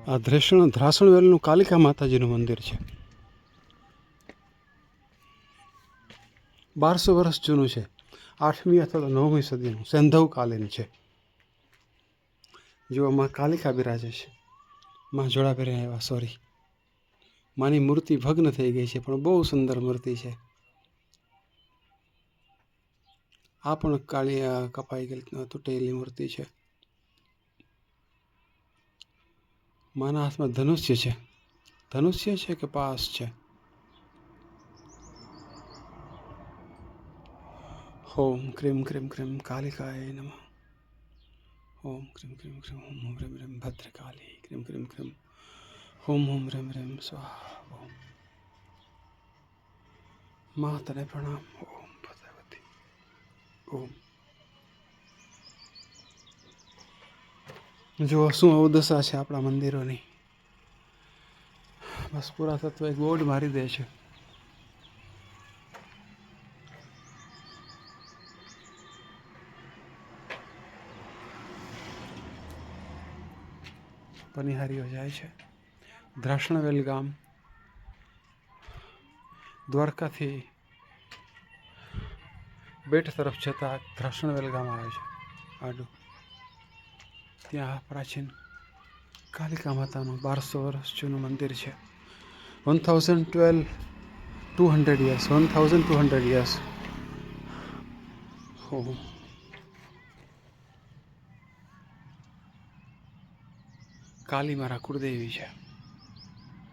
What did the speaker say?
આ ધ્રાસણવેલનું કાલિકા માતાજીનું મંદિર છે. 1200 વર્ષ જૂનું છે. 8મી અથવા તો 9મી સદીનું સેંધવકાલીન છે. જો માં કાલિકા બિરાજે છે. માં જોડા પહેરીને આવ્યા, સોરી. માની મૂર્તિ ભગ્ન થઈ ગઈ છે, પણ બહુ સુંદર મૂર્તિ છે. આ પણ કાળી કપાઈ ગયેલી તૂટેલી મૂર્તિ છે. માના હાથમાં ધનુષ્ય છે. ધનુષ્ય છે કે પાસ છે? ઓમ ક્રીમ ક્રીમ ક્રીમ કાલિકાય નમઃ. ઓમ ક્રીમ ક્રીમ ક્રીમ ઓમ ઓમ રેમ રેમ ભદ્રકાલી ક્રીમ ક્રીમ ક્રીમ ઓમ ઓમ રેમ રેમ સ્વાહા. ઓમ માતને પ્રણામ. ઓમ ભગવતી. ઓમ. જો શું અવદશા છે આપણા મંદિરોની. બસ પુરાતત્વ એક બોર્ડ મારી દે છે. પનિહારીઓ જાય છે. ધ્રાસણવેલ ગામ દ્વારકાથી બેટ તરફ જતા ધ્રાસણવેલ ગામ આવે છે આડું. ત્યાં પ્રાચીન કાલિકા માતાનું 1200 વર્ષ જૂનું મંદિર છે. 1200 years. કાલી મારા કુળદેવી છે.